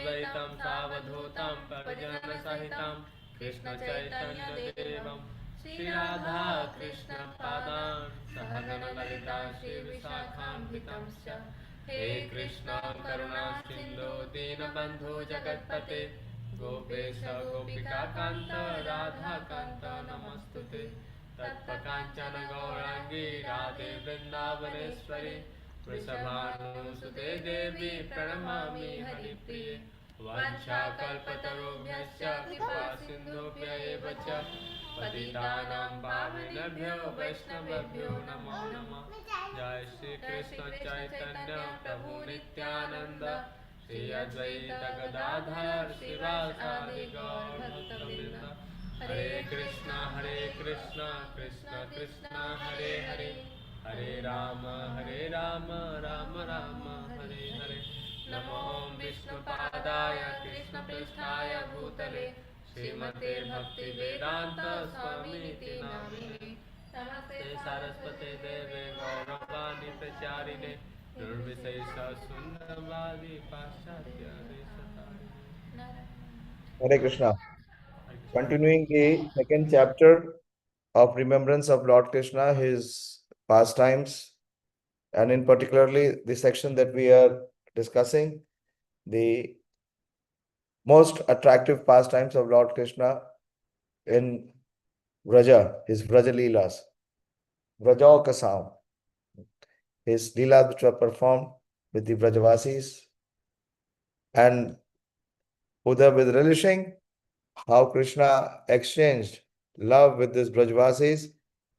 द्वैतं सावधूतं परिजनसहितं कृष्णचैतन्यदेवं श्रीराधा कृष्णपादान् सहगणललिता श्रीविशाखान्वितंश्च हे कृष्ण करुणा सिन्धो दीनबन्धो जगत्पते गोपेश गोपिकान्त राधाकान्त नमस्तुते तत्पकाञ्चन गौराङ्गी राधे वृन्दावनेश्वरी वृषभानुसुते देवी प्रणमामि हरिप्रिये वाञ्छाकल्पतरुभ्यश्च कृपासिन्धुभ्य एव च पतितानां पावनेभ्यो वैष्णवेभ्यो नमो नमः जय श्री कृष्ण चैतन्य प्रभु नित्यानंद श्री अद्वैत गदाधर श्रीवासादि गौर भक्तवृंद हरे कृष्णा कृष्ण कृष्ण हरे हरे हरे राम राम राम हरे हरे नमो विष्णुपादाय कृष्णपृष्ठाय भूतले श्रीमते भक्तिवेदांत स्वामिनिति नामिने नमस्ते सारस्वते देवे गौरवाणी प्रचारिणे निर्विशेष शून्यवादी पाश्चात्य देशतारिणे Hare Krishna. Continuing the second chapter of remembrance of Lord Krishna, his pastimes, and in particularly the section that we are discussing, the most attractive pastimes of Lord Krishna in Vraja, his Vraja Leelas, Vrajao Kasam, his Leelas which were performed with the Vrajavasis, and Uddhav with relishing how Krishna exchanged love with these Brajvasis,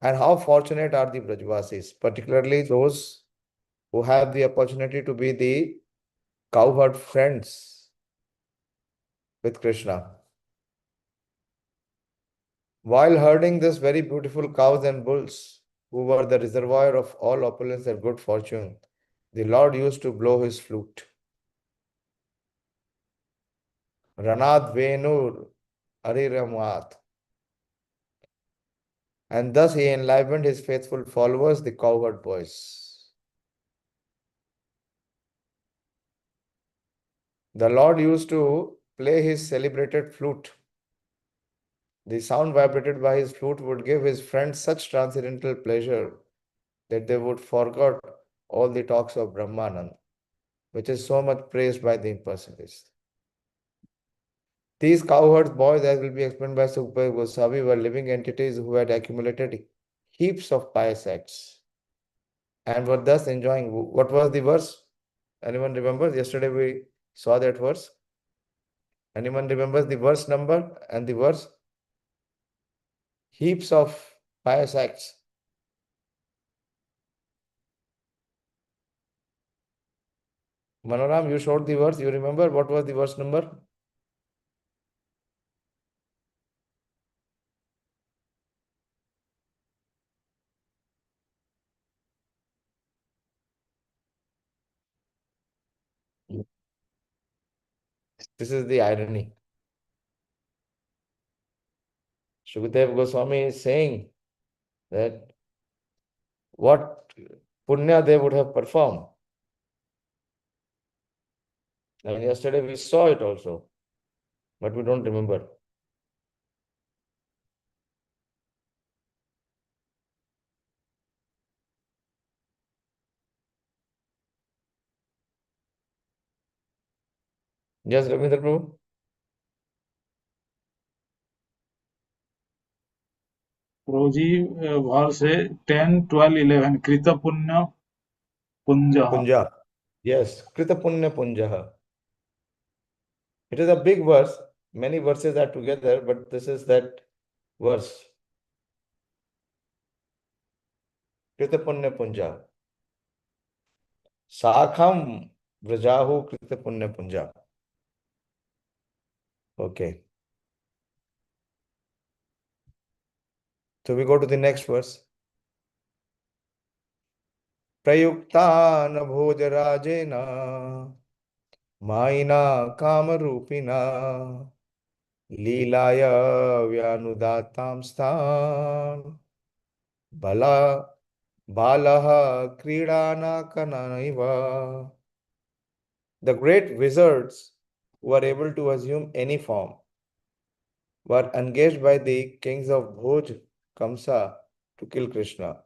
and how fortunate are the Brajvasis, particularly those who have the opportunity to be the cowherd friends with Krishna. While herding these very beautiful cows and bulls, who were the reservoir of all opulence and good fortune, the Lord used to blow his flute. Ranad Venur Ariramat. And thus he enlivened his faithful followers, the cowherd boys. The Lord used to play his celebrated flute. The sound vibrated by his flute would give his friends such transcendental pleasure that they would forget all the talks of Brahmanand, which is so much praised by the impersonalists. These cowherds boys, as will be explained by Sukha Goswami, were living entities who had accumulated heaps of pious acts and were thus enjoying. What was the verse? Anyone remembers? Yesterday we saw that verse. Anyone remembers the verse number and the verse? Heaps of pious acts. Manoram, you showed the verse. You remember what was the verse number? This is the irony. Shukadev Goswami is saying that what punya they would have performed. And yesterday we saw it also, but we don't remember. Yes, Ravindra Prabhu? Proji verse 10, 12, 11. Krita Punya Punja. Punja. Yes, Krita Punya Punjaha. It is a big verse. Many verses are together, but this is that verse. Krita Punya Punja. Sakham Vrajahu Krita Punya Punja. Okay. So we go to the next verse. Prayukta na bhojarajena maina kamarupina Leelaya Vyanudatam Sthan Bala Balaha Kridana Kanaiva. The great wizards who are able to assume any form, were engaged by the kings of Bhoj, Kamsa to kill Krishna.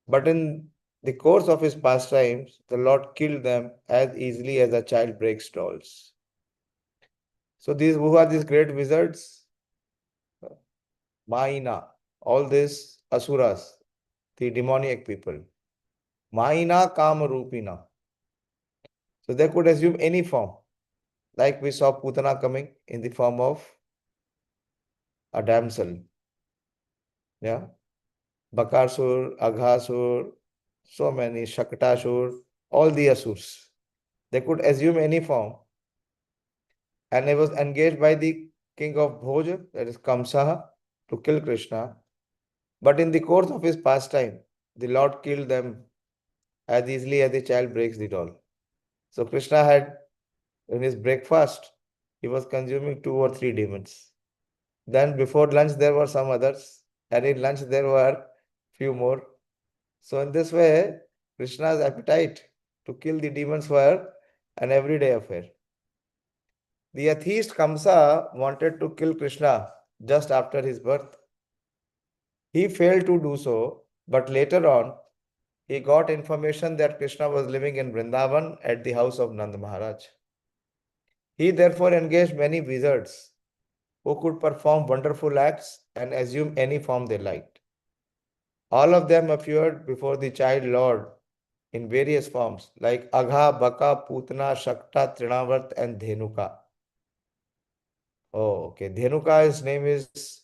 But in the course of his pastimes, the Lord killed them as easily as a child breaks dolls. So who are these great wizards? Maina, all these asuras, the demoniac people. Maina Kama Rupina. So they could assume any form. Like we saw Putana coming in the form of a damsel. Yeah. Bakarsur, Aghasur, so many, Shaktasur, all the Asurs. They could assume any form. And he was engaged by the king of Bhoj, that is Kamsa, to kill Krishna. But in the course of his pastime, the Lord killed them as easily as a child breaks the doll. So Krishna had, in his breakfast, he was consuming 2 or 3 demons. Then before lunch, there were some others. And in lunch, there were few more. So in this way, Krishna's appetite to kill the demons were an everyday affair. The atheist Kamsa wanted to kill Krishna just after his birth. He failed to do so, but later on, he got information that Krishna was living in Vrindavan at the house of Nand Maharaj. He therefore engaged many wizards who could perform wonderful acts and assume any form they liked. All of them appeared before the child Lord in various forms like Agha, Baka, Putna, Shakta, Trinavart, and Dhenuka. Oh, okay. Dhenuka's name is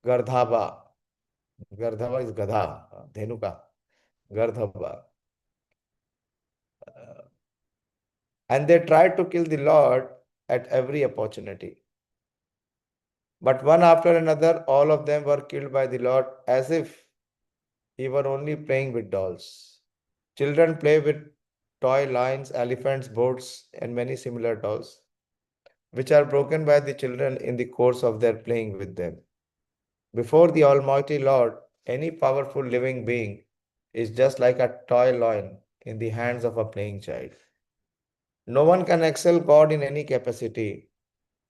Gardhaba. Gardhava is Gadha. Dhenuka. Gardhaba. And they tried to kill the Lord at every opportunity. But one after another, all of them were killed by the Lord as if he were only playing with dolls. Children play with toy lions, elephants, boats, and many similar dolls, which are broken by the children in the course of their playing with them. Before the Almighty Lord, any powerful living being is just like a toy lion in the hands of a playing child. No one can excel God in any capacity,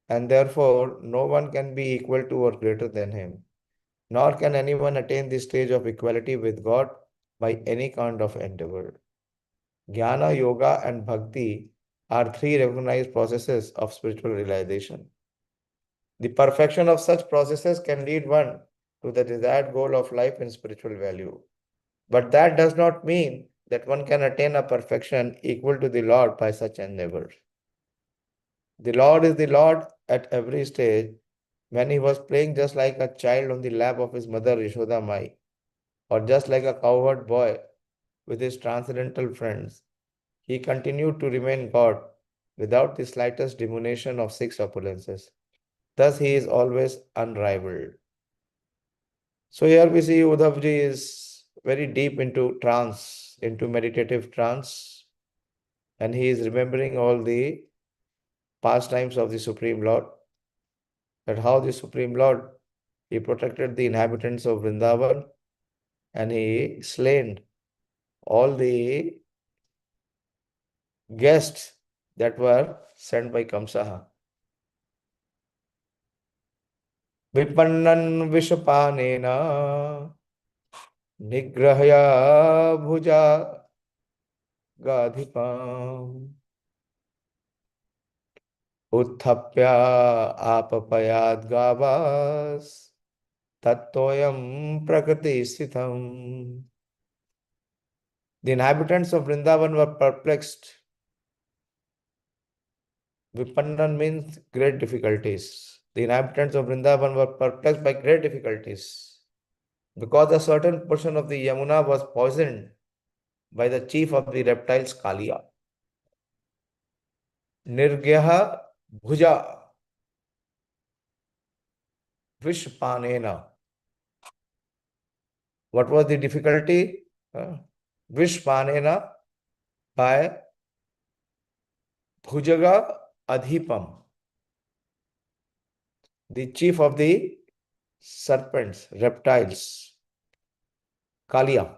and therefore no one can be equal to or greater than him, nor can anyone attain the stage of equality with God by any kind of endeavor. Jnana, Yoga, and Bhakti are 3 recognized processes of spiritual realization. The perfection of such processes can lead one to the desired goal of life in spiritual value. But that does not mean that one can attain a perfection equal to the Lord by such endeavors. The Lord is the Lord at every stage. When he was playing just like a child on the lap of his mother Yashoda Mai, or just like a cowherd boy with his transcendental friends, he continued to remain God without the slightest diminution of 6 opulences. Thus, he is always unrivaled. So here we see Uddhavji is very deep into trance, into meditative trance, and he is remembering all the pastimes of the Supreme Lord, that how the Supreme Lord, he protected the inhabitants of Vrindavan and he slain all the guests that were sent by Kamsaha. Vipannan Vishapanena Nigrahya Bhuja Gadhipam Utthapya Apapayad Gavas Tattoyam Prakriti Sthitham. The inhabitants of Vrindavan were perplexed. Vipannan means great difficulties. The inhabitants of Vrindavan were perplexed by great difficulties because a certain portion of the Yamuna was poisoned by the chief of the reptiles Kalia. Nirgyaha Bhuja Vishpanena. What was the difficulty? Vishpanena by Bhujaga Adhipam, the chief of the serpents, reptiles, Kalia.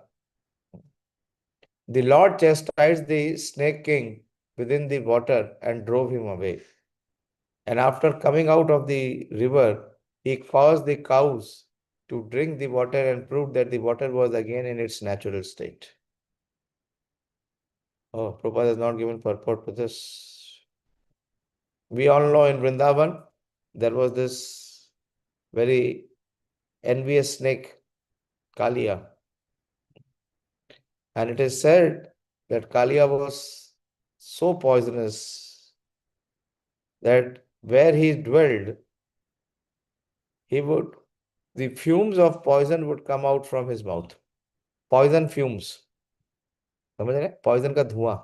The Lord chastised the snake king within the water and drove him away. And after coming out of the river, he caused the cows to drink the water and proved that the water was again in its natural state. Oh, Prabhupada has not given purport to this. We all know in Vrindavan, there was this very envious snake, Kalia. And it is said that Kalia was so poisonous that where he dwelled, he would, the fumes of poison would come out from his mouth. Poison fumes. समझ रहे? Poison का धुआं.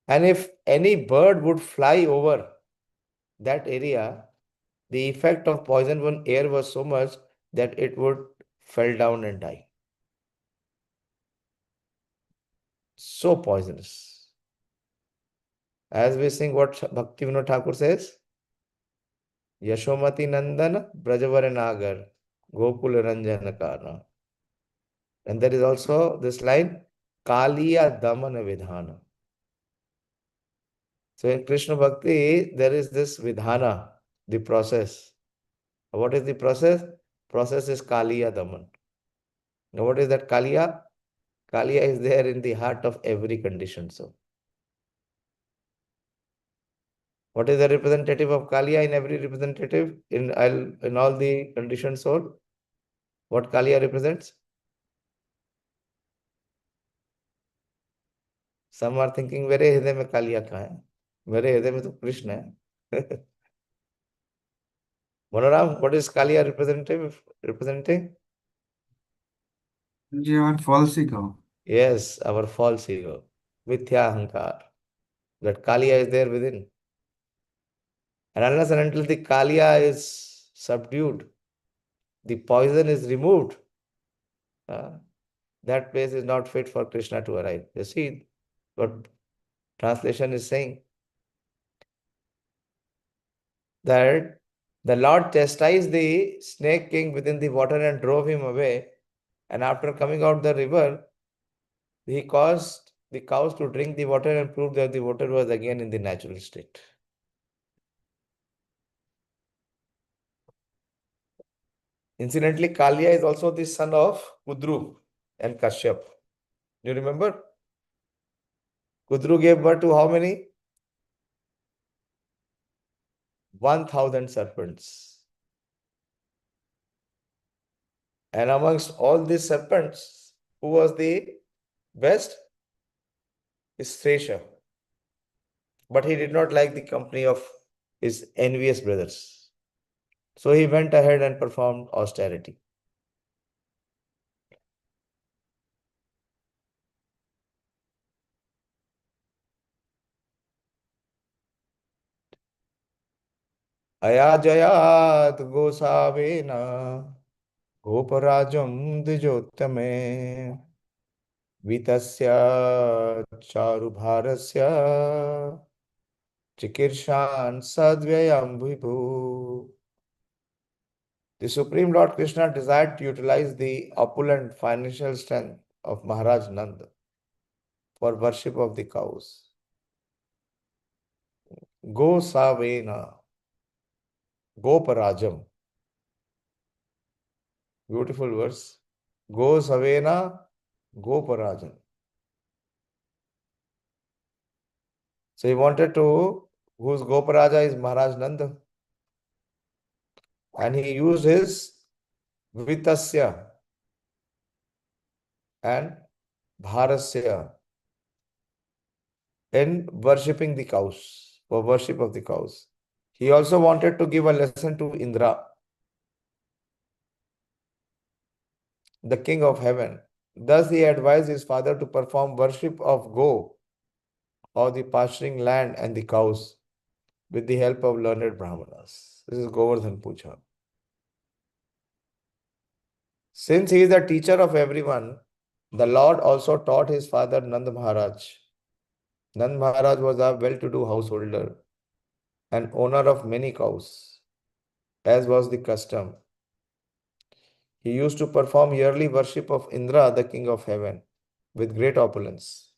And if any bird would fly over that area, the effect of poison on air was so much that it would fell down and die. So poisonous. As we sing what Bhakti Vinod Thakur says, Yashomati Nandan Brajavar Nagar Gokul Ranjan Karna. And there is also this line, Kaliya Damana Vidhana. So in Krishna Bhakti, there is this Vidhana, the process. What is the process? Process is Kaliya Daman. Now what is that Kaliya? Kaliya is there in the heart of every condition. So what is the representative of Kaliya in every representative? In all the conditioned soul? What Kaliya represents? Some are thinking, मेरे हृदय में कालिया कहाँ है? मेरे हृदय में तो कृष्ण है. Manoram, what is Kaliya representing? Your false ego. Yes, our false ego. Mithya Ahankar. That Kaliya is there within. And unless and until the Kaliya is subdued, the poison is removed, that place is not fit for Krishna to arrive. You see what translation is saying? That the Lord chastised the snake king within the water and drove him away. And after coming out the river, he caused the cows to drink the water and proved that the water was again in the natural state. Incidentally, Kaliya is also the son of Kudru and Kashyap. Do you remember? Kudru gave birth to how many? 1,000 serpents. And amongst all these serpents, who was the best? Is Sresha. But he did not like the company of his envious brothers. So he went ahead and performed austerity. Ayajayat Gosavena Goparajam Dijottame Vitasya Charubharasya Chikirshan Sadvyayam Vibhu. The Supreme Lord Krishna desired to utilize the opulent financial strength of Maharaj Nanda for worship of the cows. Go Savena Goparajam. Beautiful verse. Go Savena Goparajam. So he wanted to, whose Goparaja is Maharaj Nanda. And he used his Vitasya and Bharasya in worshipping the cows, for worship of the cows. He also wanted to give a lesson to Indra, the king of heaven. Thus he advised his father to perform worship of Go, or the pasturing land and the cows, with the help of learned Brahmanas. This is Govardhan Puja. Since he is the teacher of everyone, the Lord also taught his father Nand Maharaj. Nand Maharaj was a well-to-do householder and owner of many cows, as was the custom. He used to perform yearly worship of Indra, the king of heaven, with great opulence.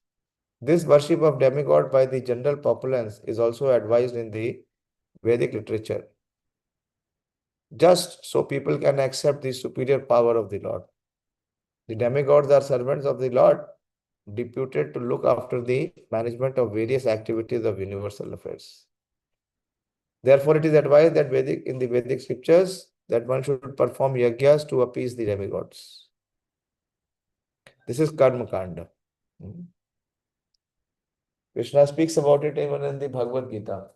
This worship of demigod by the general populace is also advised in the Vedic literature, just so people can accept the superior power of the Lord. The demigods are servants of the Lord, deputed to look after the management of various activities of universal affairs. Therefore, it is advised that in the Vedic scriptures that one should perform yagyas to appease the demigods. This is Karma Kanda. Krishna speaks about it even in the Bhagavad Gita.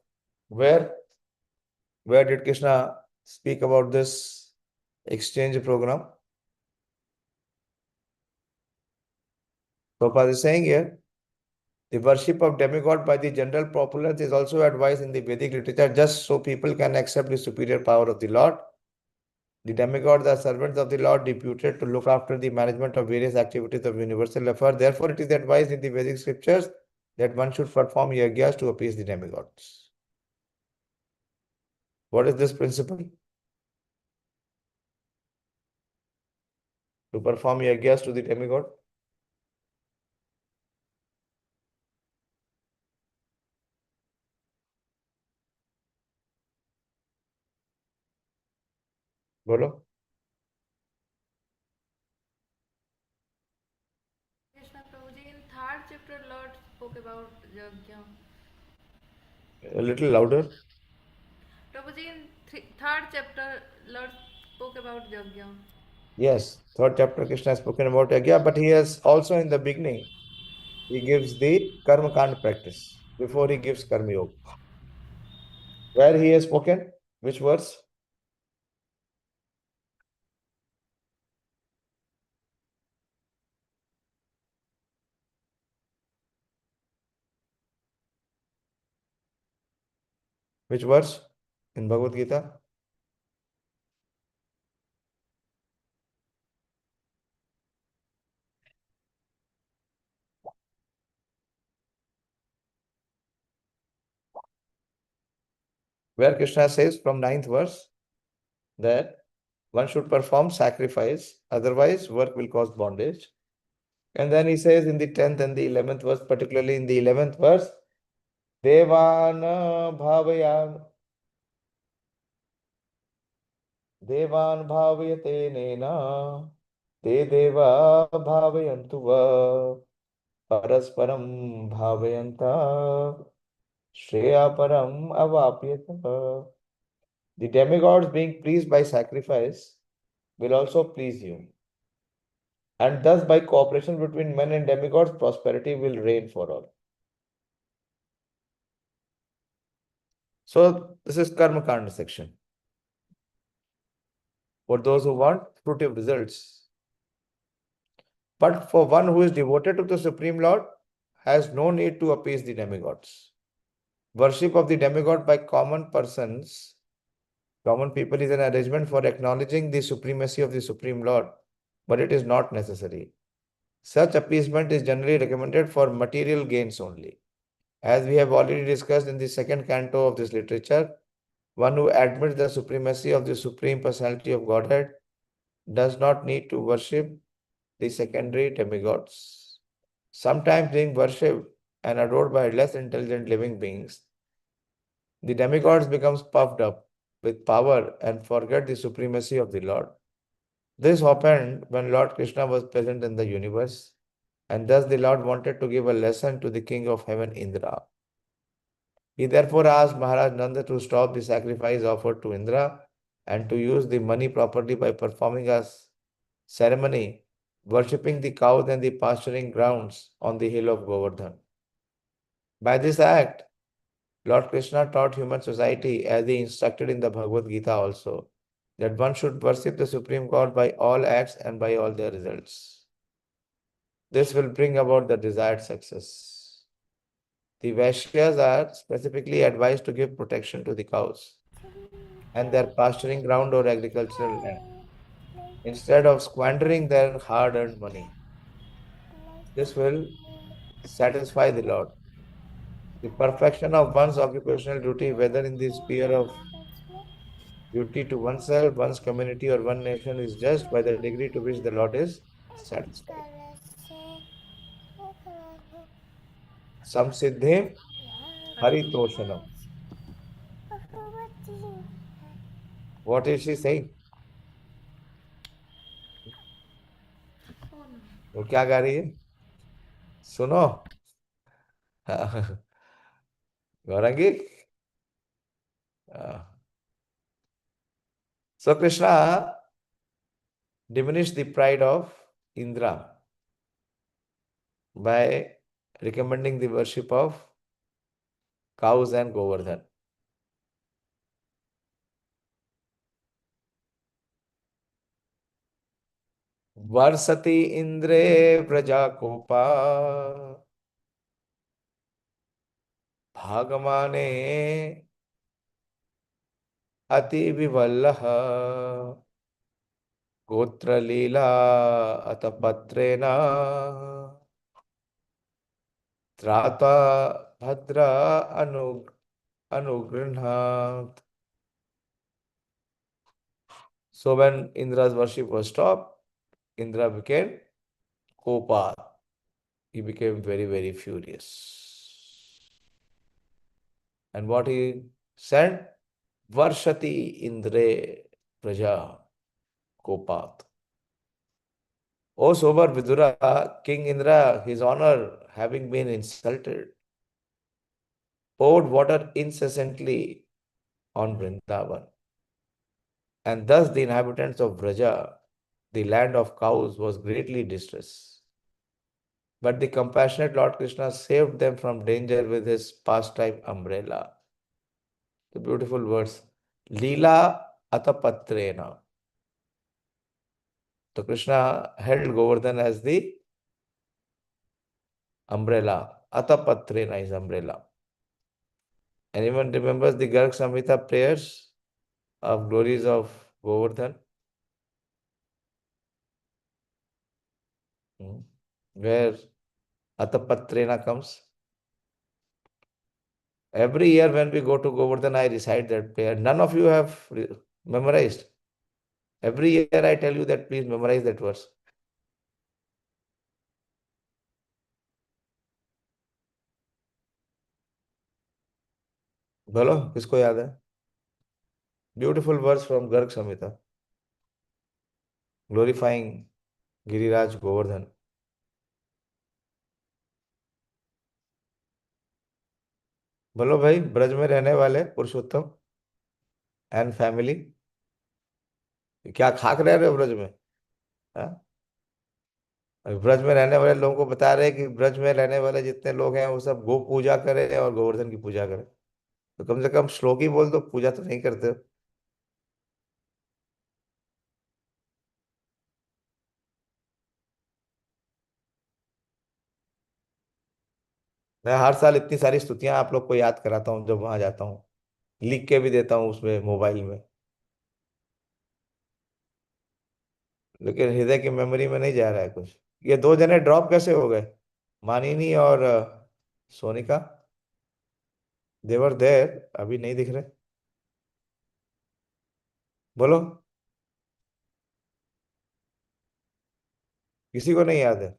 Where did Krishna speak about this exchange program? Prabhupada is saying here, the worship of demigod by the general populace is also advised in the Vedic literature just so people can accept the superior power of the Lord. The demigods are servants of the Lord, deputed to look after the management of various activities of universal affairs. Therefore, it is advised in the Vedic scriptures that one should perform yagyas to appease the demigods. What is this principle? To perform yagyas to the demigod? Bolo? Krishna Prabhuji, in third chapter, Lord spoke about Yajna. A little louder. Prabhuji, in third chapter, Lord spoke about Yajna. Yes, third chapter Krishna has spoken about yagya, but he has also in the beginning, he gives the karma kand practice before he gives karma yoga. Where he has spoken? Which verse? Which verse in Bhagavad Gita? Where Krishna says from 9th verse that one should perform sacrifice, otherwise work will cause bondage. And then he says in the 10th and the 11th verse, particularly in the 11th verse, Devana bhavaya Devan bhavayate nena te deva bhavayantu va parasparam bhavayanta shreyaparam avapyata. The demigods being pleased by sacrifice will also please you. And thus by cooperation between men and demigods, prosperity will reign for all. So this is Karma Kanda section. For those who want fruitive results. But for one who is devoted to the Supreme Lord, has no need to appease the demigods. Worship of the demigod by common persons, common people, is an arrangement for acknowledging the supremacy of the Supreme Lord, but it is not necessary. Such appeasement is generally recommended for material gains only. As we have already discussed in the second canto of this literature, one who admits the supremacy of the Supreme Personality of Godhead does not need to worship the secondary demigods. Sometimes being worshipped and adored by less intelligent living beings, the demigods becomes puffed up with power and forget the supremacy of the Lord. This happened when Lord Krishna was present in the universe, and thus the Lord wanted to give a lesson to the king of heaven, Indra. He therefore asked Maharaj Nanda to stop the sacrifice offered to Indra and to use the money properly by performing a ceremony, worshipping the cows and the pasturing grounds on the hill of Govardhan. By this act, Lord Krishna taught human society, as he instructed in the Bhagavad Gita also, that one should worship the Supreme God by all acts and by all their results. This will bring about the desired success. The Vaishyas are specifically advised to give protection to the cows and their pasturing ground or agricultural land, instead of squandering their hard-earned money. This will satisfy the Lord. The perfection of one's occupational duty, whether in the sphere of duty to oneself, one's community, or one nation, is judged by the degree to which the Lord is satisfied. samsiddhim haritoshanam. What is she saying? वो क्या गा रही है? सुनो Gaurangi. So Krishna diminished the pride of Indra by recommending the worship of cows and Govardhan. वर्षति इंद्रे प्रजाकोपा भागमाने अति विवल्लः गोत्रलीला अतपत्रेण त्राता भद्र अनु अनुगृह्णात्. So when Indra's worship was stopped, Indra became Kopa. He became very, very furious. And what he said? Varshati Indre Praja Kopat. O sober Vidura, King Indra, his honor having been insulted, poured water incessantly on Vrindavan. And thus the inhabitants of Vraja, the land of cows, was greatly distressed. But the compassionate Lord Krishna saved them from danger with his pastime umbrella. The beautiful words. Leela atapatrena. So Krishna held Govardhan as the umbrella. Atapatrena is umbrella. Anyone remembers the Garg Samhita prayers of glories of Govardhan? Where Atapatrena comes? Every year when we go to Govardhan, I recite that prayer. None of you have memorized. Every year I tell you that please memorize that verse. बोलो किसको याद है? Beautiful verse from Garg Samhita, glorifying Giriraj Govardhan. बोलो भाई, ब्रज में रहने वाले पुरुषोत्तम and family, क्या खाक रह रहे हो ब्रज में? हाँ? ब्रज में रहने वाले लोगों को बता रहे हैं कि ब्रज में रहने वाले जितने लोग हैं वो सब गो पूजा करें और गोवर्धन की पूजा करें. तो कम से कम श्लोक ही बोल दो, पूजा तो नहीं करते हो. मैं हर साल इतनी सारी स्तुतियां आप लोग को याद कराता हूँ जब वहां जाता हूँ, लिख के भी देता हूँ उसमें मोबाइल में, लेकिन हृदय की मेमोरी में नहीं जा रहा है कुछ. ये दो जने ड्रॉप कैसे हो गए? मानिनी और सोनिका, देवर देर, अभी नहीं दिख रहे. बोलो, किसी को नहीं याद है?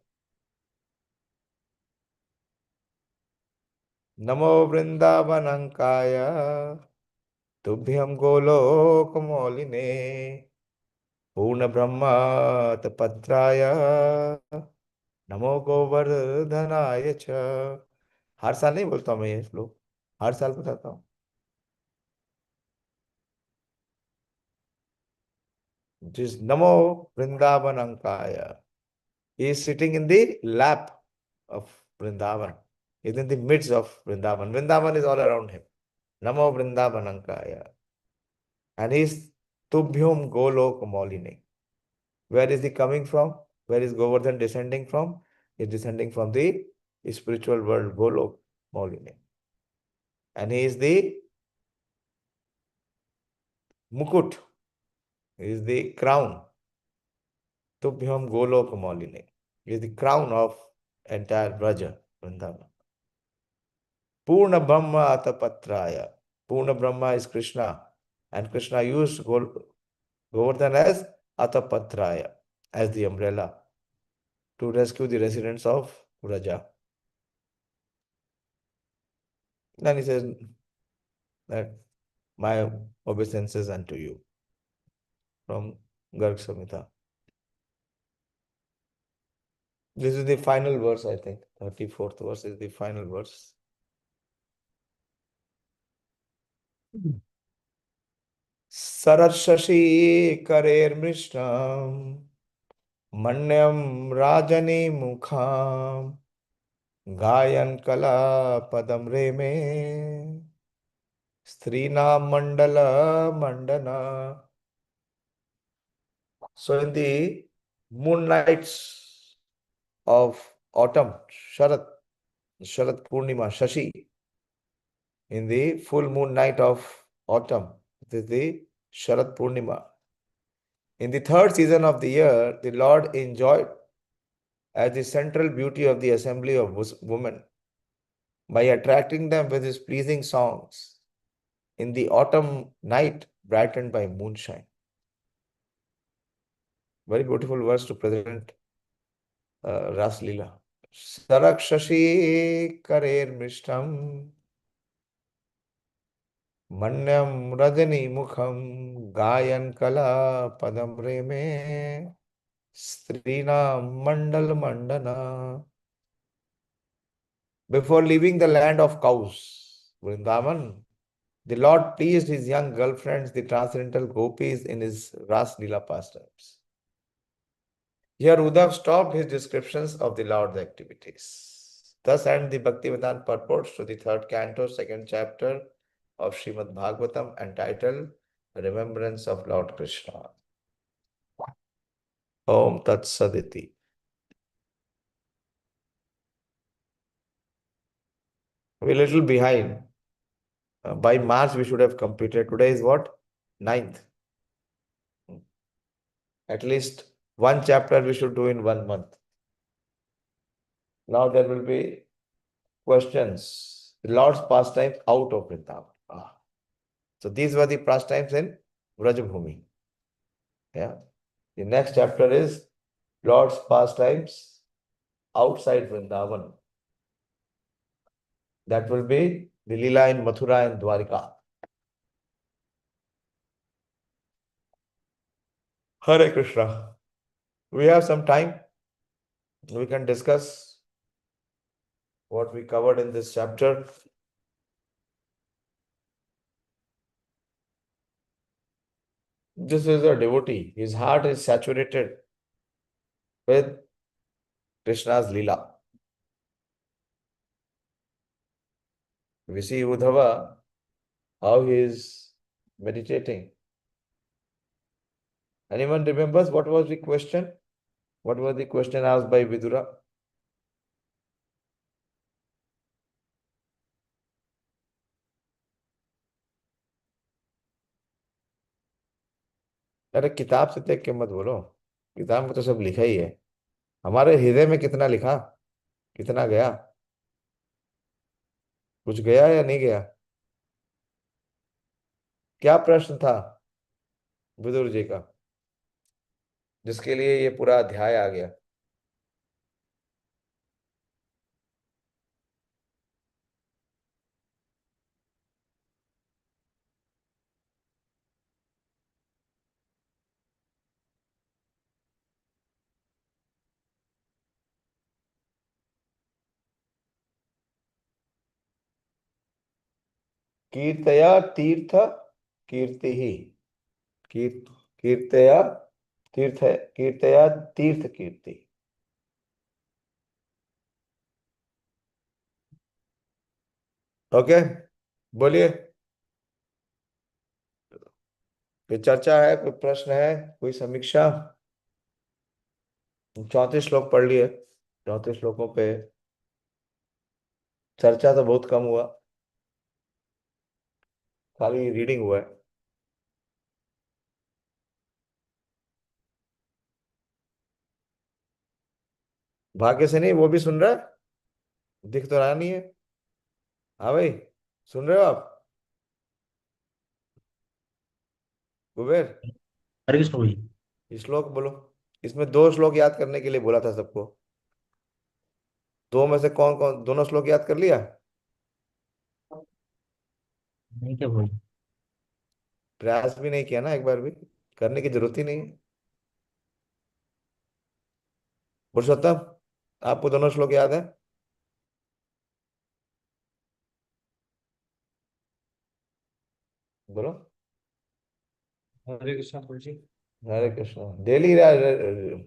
नमो वृंदावनंकाय तुभ्यं गोलोकमौलिने पूर्ण ब्रह्मतपत्राय नमो गोवर्धनाय च. हर साल नहीं बोलता हूं मैं ये श्लोक, हर साल बताता हूँ. जिस नमो वृंदावनंकाय, he is sitting in the lap of Vrindavan. He is in the midst of Vrindavan. Vrindavan is all around him. Namo Vrindavanankaya. And he is Tubhyum Golok Moline. Where is he coming from? Where is Govardhan descending from? He is descending from the spiritual world, Golok Moline. And he is the Mukut. He is the crown. Tubhyam Golok Moline. He is the crown of entire Braja, Vrindavan. Purna Brahma Atapatraya. Purna Brahma is Krishna. And Krishna used Govardhan as Atapatraya, as the umbrella, to rescue the residents of Vraja. Then he says that my obeisances unto you from Garg Samhita. This is the final verse, I think. 34th verse is the final verse. Sarashashi karer mrishnam manyam rajani mukham gayan kala padam reme strina mandala mandana. So in the moonlights of autumn, Sharad Purnima, Shashi, in the full moon night of autumn, this is the Sharad Purnima. In the third season of the year, the Lord enjoyed as the central beauty of the assembly of women by attracting them with his pleasing songs in the autumn night brightened by moonshine. Very beautiful verse to present Ras Leela. Sarakshashi karer mishtam manyam rajani mukham gayan kala padam reme strina mandal mandana. Before leaving the land of cows, Vrindavan, the Lord pleased his young girlfriends, the transcendental gopis, in his Ras Leela pastimes. Here Uddhav stopped his descriptions of the Lord's activities. Thus end the Bhaktivedanta purports to the third canto, second chapter of Srimad Bhagavatam, entitled Remembrance of Lord Krishna. Om Tat Saditi. We're a little behind. By March, we should have completed. Today is what? 9th. At least one chapter we should do in 1 month. Now there will be questions. The Lord's pastimes out of Vrindavan. So these were the pastimes in Vrajabhumi. Yeah. The next chapter is Lord's pastimes outside Vrindavan. That will be the Leela in Mathura and Dwarika. Hare Krishna. We have some time. We can discuss what we covered in this chapter. This is a devotee. His heart is saturated with Krishna's Leela. We see Uddhava, how he is meditating. Anyone remembers what was the question? What was the question asked by Vidura? अरे किताब से देख के मत बोलो, किताब में तो सब लिखा ही है. हमारे हृदय में कितना लिखा, कितना गया, कुछ गया या नहीं गया? क्या प्रश्न था विदुर जी का, जिसके लिए ये पूरा अध्याय आ गया? कीर्तया तीर्थ कीर्ति ही, कीर्तया तीर्थ, कीर्तया तीर्थ कीर्ति. ओके, बोलिए. कोई चर्चा है, कोई प्रश्न है, कोई समीक्षा? 34 श्लोक पढ़ लिए. 34 श्लोकों पे चर्चा तो बहुत कम हुआ, खाली रीडिंग हुआ है. भाग्य से नहीं, वो भी सुन रहा है, दिख तो रहा नहीं है. हाँ भाई, सुन रहे हो आप? कुबेर, हरे कृष्ण भाई. ये श्लोक बोलो. इसमें 2 श्लोक याद करने के लिए बोला था सबको. 2 में से कौन कौन दोनों श्लोक याद कर लिया? नहीं क्या बोल। प्रयास भी नहीं किया ना एक बार भी, करने की जरूरत ही नहीं है। पुरुषोत्तम, आपको दोनों श्लोक याद है? बोलो। हरे कृष्णा प्रभु जी। हरे कृष्णा। डेली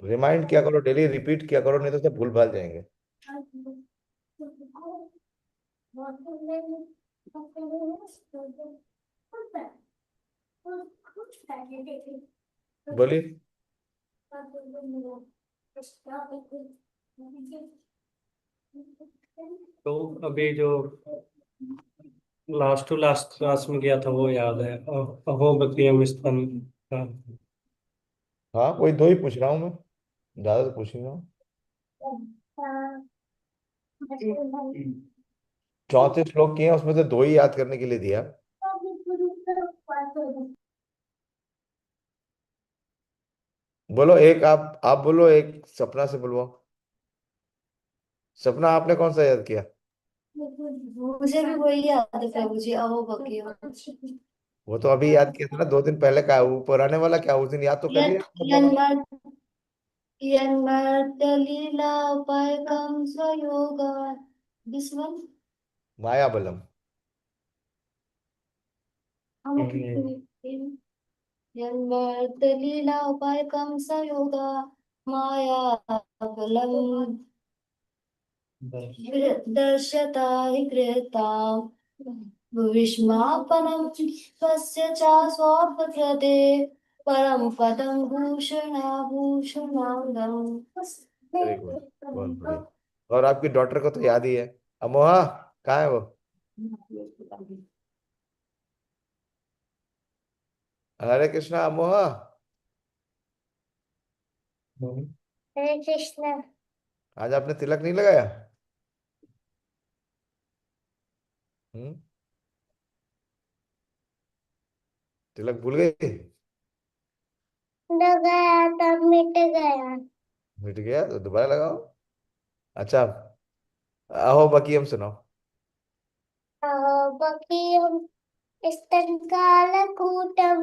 रिमाइंड किया करो, डेली रिपीट किया करो, नहीं तो सब भूल भाल जाएंगे। बोलिए। तो अभी जो लास्ट टू लास्ट क्लास में गया था वो याद है, अहो बकियम स्तन का। हाँ, वही दो ही पूछ रहा हूँ मैं, ज्यादा तो पूछ नहीं रहा हूँ। चौथे श्लोक किए हैं, उसमें से दो ही याद करने के लिए दिया। बोलो एक, आप बोलो एक, सपना से बुलवाओ। सपना, आपने कौन सा याद किया? मुझे भी वही याद है प्रभु जी, अहो बकियो। वो तो अभी याद किया था ना, 2 दिन पहले का, वो पुराने वाला क्या, उस दिन याद तो कर लिया मतलब। यन्मर्त्यलीलापैकं स्वयोगा। This one? माया बलम। यन्मर्त्यलीलापैकं स्वयोगा माया बलम् दर्शता हि कृताम् विस्मापनं स्वस्य च स्वप्रकृते परम पदं भूषणाभूषणाङ्गम्। वेरी गुड, बहुत बढ़िया। और आपकी डॉटर को तो याद ही है, अमोहा, कहाँ है वो? हरे कृष्णा अमोहा। हरे कृष्ण। आज आपने तिलक नहीं लगाया? हम्म। तिलक भूल गई? लगाया तब मिट गया। मिट गया तो दोबारा लगाओ। अच्छा, अहो बाकी हम सुनाओ। बकीयं स्तनकालकूटं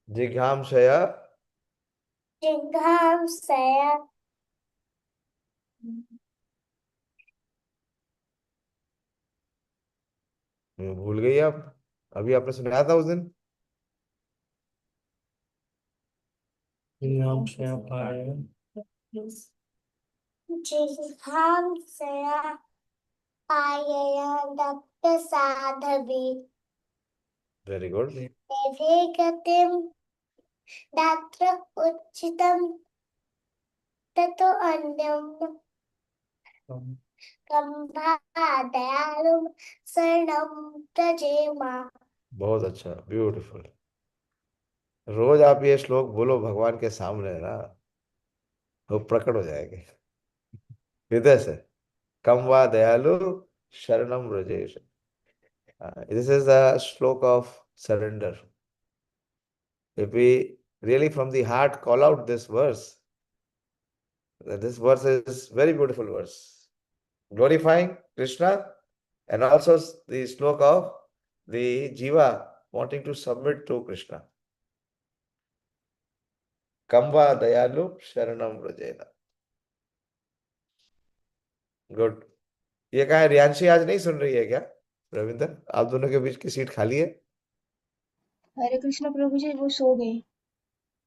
जिघांसया। जिघांसया। भूल गई आप, अभी आपने सुनाया था उस दिन। नाम से आप आए। जिघांसया पायया दत्तसाधवी वेरी गुड। मेधे गतिं तत्र उच्चितं ततो अन्यं कम्भादयालुं शरणं प्रजेमा। बहुत अच्छा, ब्यूटीफुल। रोज आप ये श्लोक बोलो भगवान के सामने ना, वो प्रकट हो जाएंगे हृदय से। कम वा दयालु शरणम व्रजेश। दिस इज द श्लोक of surrender. If we really from the heart call out this verse is very beautiful verse, glorifying Krishna, and also the sloka of the jiva wanting to submit to Krishna. Kamba dayalu sharanam vrajena. Good. ये कहा है, रियांशी आज नहीं सुन रही है क्या? रविंदर, आप दोनों के बीच की सीट खाली है। हरे कृष्ण प्रभु जी, वो सो गई।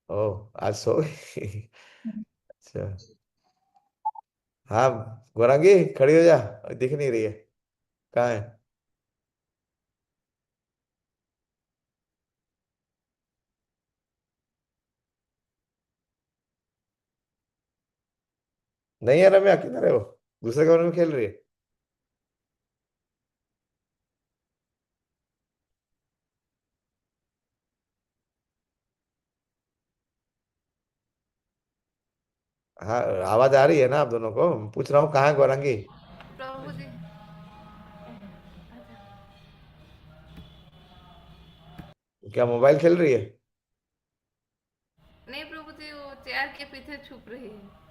ओह, आज सो गई। अच्छा। हाँ, गौरांगी खड़ी हो जा, दिख नहीं रही है, कहाँ है? नहीं है रम्या, किधर है वो? दूसरे कमरे में खेल रही है। हाँ, आवाज आ रही है ना आप दोनों को? पूछ रहा हूँ कहाँ है गौरांगी। प्रभु जी। क्या मोबाइल खेल रही है? नहीं प्रभु जी, वो चेयर के पीछे छुप रही है।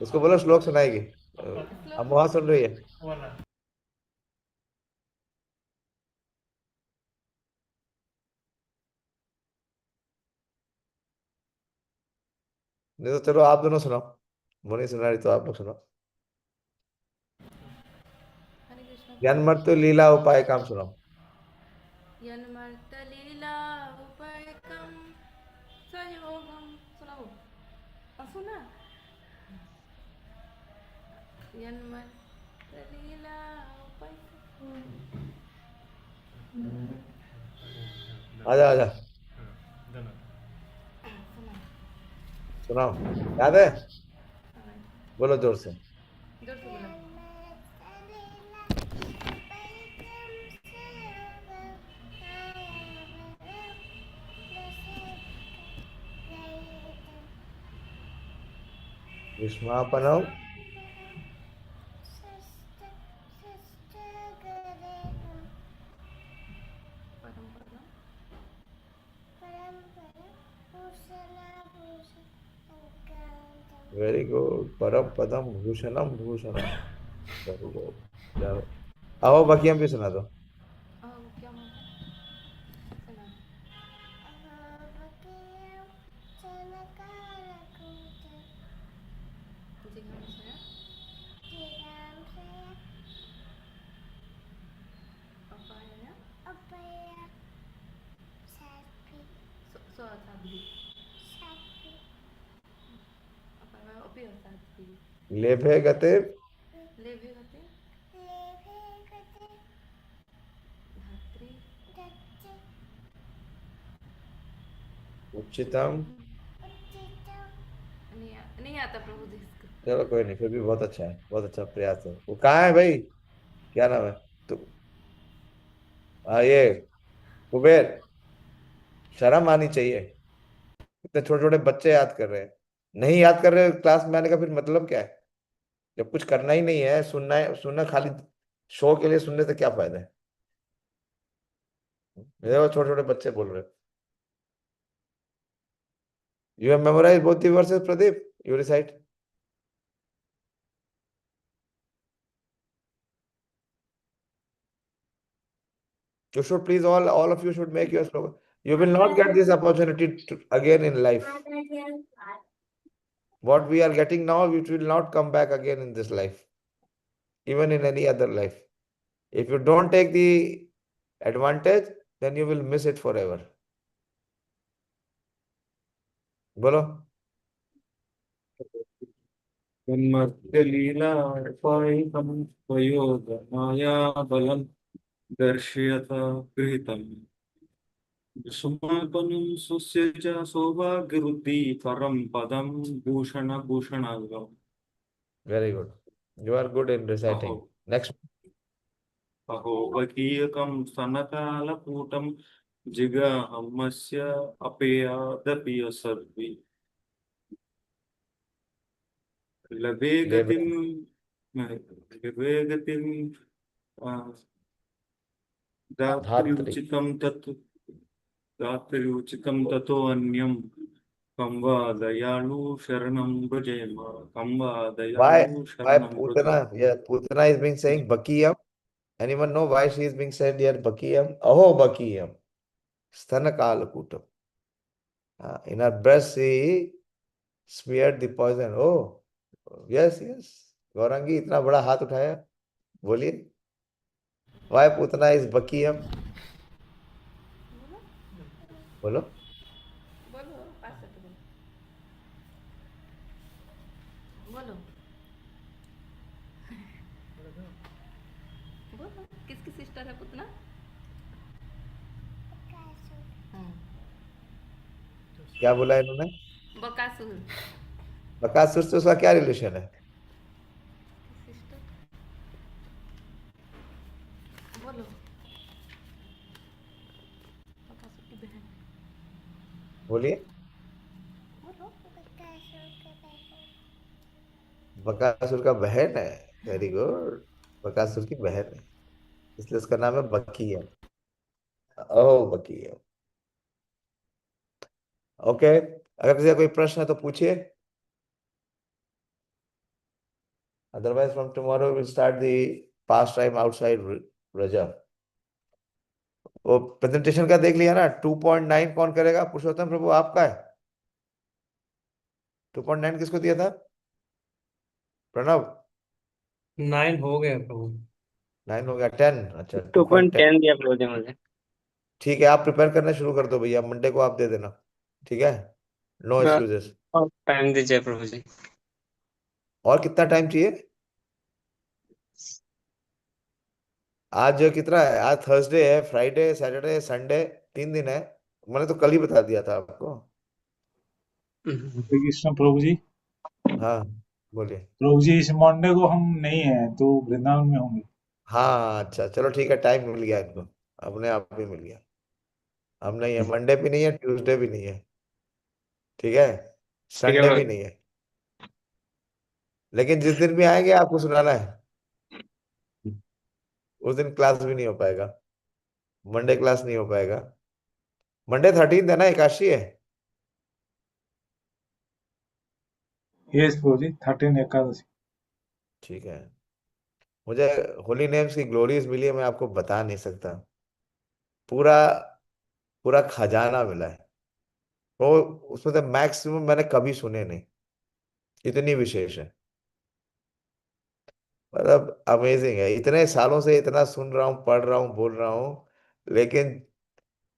उसको बोलो श्लोक सुनाएगी। अब वहां सुन रही है? नहीं तो चलो आप दोनों सुनाओ, वो नहीं सुना रही तो आप लोग सुनाओ। हरे कृष्ण जन्मर्त लीला उपाय काम सुनाओ। यन्मर्तलीला उपैकं संयोगं सुनाओ। सुना यन्मर्तलीला उपैकं। आजा आजा, सुना सुनाओ। याद है? सुना बोलो जोर से। जोर से बोलो। विस्मापनम परम परम वेरी गुड। परम पदम भूषणम भूषणम। Very good. चलो आओ बाकी हम भी सुना दो। क्या बोलते हैं? सुना जी हम सुना अपाया साध्वी अपाया अपि साध्वी लेभे गते लेभे गते धात्री उच्चितम। नहीं आता प्रभु जी इसको। चलो कोई नहीं, फिर भी बहुत अच्छा है, बहुत अच्छा प्रयास है। वो कहाँ है भाई? क्या नाम है? तो ये कुबेर, शर्म आनी चाहिए। इतने छोटे छोटे बच्चे याद कर रहे हैं, नहीं याद कर रहे क्लास में आने का फिर मतलब क्या है? जब कुछ करना ही नहीं है, सुनना है, सुनना खाली शो के लिए सुनने से क्या फायदा है? मेरे वो छोटे छोटे बच्चे बोल रहे हैं। You have memorize both the verses Pradeep, you recite. You should please, all of you should make your slogan. You will not get this opportunity again in life. What we are getting now, it will not come back again in this life, even in any other life. If you don't take the advantage, then you will miss it forever. बोलो। जन्मत्यलीलापायिकं स्वयोगमायाबलं दर्शयत गृहीतम् विस्मापनं स्वस्य च सौभाग्यवृद्धि परं पदं भूषणभूषणाङ्गम्। Very good. You are good in अहो reciting. Next. अहो वकीयकं स्तनकालकूटं जिगाहमस्य अपेयादपि असर्पि लभे Lebe. गतिं लभे गतिं Dhatri. दात्र्युचितं तत् दात्र्युचितं ततोऽन्यं कं वा दयालु शरणं भजेम कं वा Why? दयालु Why शरणं भजेम। Putana? Yeah, Putana is being saying Bakiyam. Anyone know why she is being said here Bakiyam? Aho Bakiyam. Sthanakalakutam. In her breast, she smeared the poison. Oh, yes, yes. Gaurangi इतना बड़ा हाथ उठाया, बोलिए। Why Putana is Bakiyam? बोलो बोलो। बोलो पास से तो बोलो बोलो किसकी सिस्टर है पुतना? हाँ क्या बोला इन्होंने? बकासुर बकासुर से उसका क्या रिलेशन है? सिस्टर बोलो बकासुर की बहन बोलिए। बोलो बकासुर का बहन है। Very good. बकासुर की बहन है, इसलिए उसका नाम है बकीयम। ओह बकीयम। ओके, अगर किसी का कोई प्रश्न है तो पूछिए। Otherwise, from tomorrow we'll start the pastime outside Raja. वो प्रेजेंटेशन का देख लिया ना? 2.9 कौन करेगा? पुरुषोत्तम प्रभु आपका है। 2.9 किसको दिया था? प्रणव। 9 हो गया प्रभु। 9 हो गया। 10, अच्छा 2.10। 2.10 दिया प्रभु जी मुझे। ठीक है, आप प्रिपेयर करना शुरू कर दो भैया, मंडे को आप दे देना। ठीक है, नो एक्सक्यूजेस। और टाइम दीजिए प्रभु जी। और कितना टाइम चाहिए? आज कितना है? आज थर्सडे है, फ्राइडे, सैटरडे, संडे, 3 दिन है। मैंने तो कल ही बता दिया था आपको। हरे कृष्ण प्रभु जी। हाँ, बोलिए। प्रभु जी इस मंडे को हम नहीं है तो वृंदावन में होंगे। हाँ अच्छा, चलो ठीक है, टाइम मिल गया इनको, अपने आप भी मिल गया। हम नहीं है, मंडे भी नहीं है, ट्यूसडे भी नहीं है, ठीक है, ठीक है संडे प्रभु भी जी। नहीं है। लेकिन जिस दिन भी आएंगे आपको सुनाना है, उस दिन क्लास भी नहीं हो पाएगा, मंडे क्लास नहीं हो पाएगा। मंडे 13 है ना, एकादशी है। यस प्रभु जी, 13 एकादशी। ठीक है, मुझे होली नेम्स की ग्लोरीज मिली है, मैं आपको बता नहीं सकता। पूरा पूरा खजाना मिला है। तो उसमें से मैक्सिमम मैंने कभी सुने नहीं, इतनी विशेष है। मतलब अमेजिंग है, इतने सालों से इतना सुन रहा हूँ, पढ़ रहा हूँ, बोल रहा हूँ, लेकिन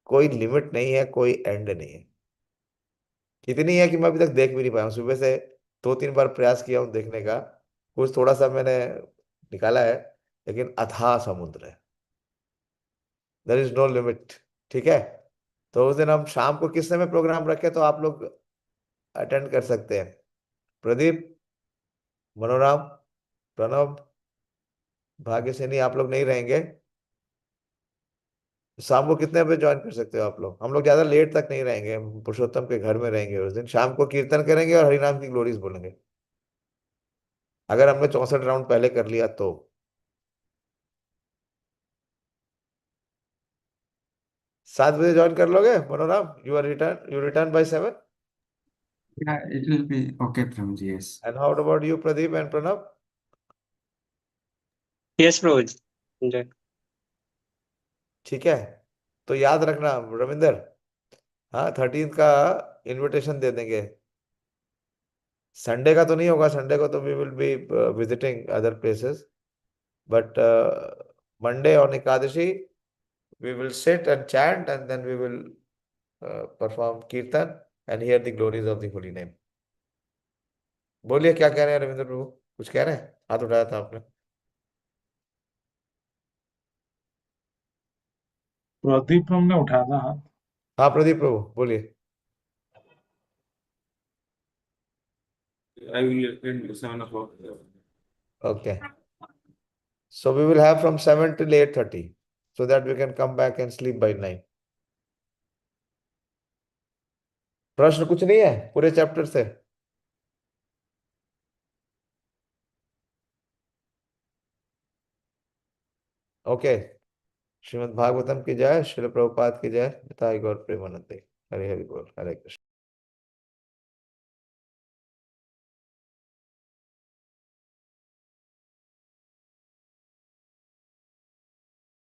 कोई लिमिट नहीं है, कोई एंड नहीं है। इतनी है कि मैं अभी तक देख भी नहीं पाया हूँ। सुबह से 2-3 बार प्रयास किया हूँ देखने का, कुछ थोड़ा सा मैंने निकाला है, लेकिन अथाह समुद्र है। There is no limit. ठीक है, तो उस दिन हम शाम को किस समय प्रोग्राम रखे तो आप लोग अटेंड कर सकते हैं? प्रदीप, मनोराम, प्रणव, भाग्यसेनी, आप लोग नहीं रहेंगे? शाम को कितने बजे ज्वाइन कर सकते हो आप लोग? हम लोग ज्यादा लेट तक नहीं रहेंगे, हम पुरुषोत्तम के घर में रहेंगे उस दिन। शाम को कीर्तन करेंगे और हरिनाम की ग्लोरीज बोलेंगे, अगर हमने 64 राउंड पहले कर लिया तो। 7 बजे ज्वाइन कर लोगे Manoram? You return by 7। Yeah, it will be okay, Premji. Yes. And how about you Pradeep and Pranav? Yes Prabhu ji. जय। ठीक है, तो याद रखना रविंदर, हाँ 13 का इनविटेशन दे देंगे। संडे का तो नहीं होगा, संडे को तो we will be visiting other places, but Monday on Ekadashi we will sit and chant, and then we will perform kirtan and hear the glories of the holy name. बोलिए, क्या कह रहे हैं रविंद्र प्रभु? कुछ कह रहे हैं? हाथ उठाया था आपने। प्रदीप प्रभु ने उठाया था हाथ। हाँ प्रदीप प्रभु बोलिए। I will attend 7 o'clock. Okay, so we will have from 7 till 8:30, so that we can come back and sleep by 9. प्रश्न कुछ नहीं है पूरे चैप्टर से? ओके, श्रीमद् भागवतम की जय, श्रील प्रभुपाद की जय, निताई गौर प्रेमानंदे। हरे हरि बोल, हरे कृष्ण।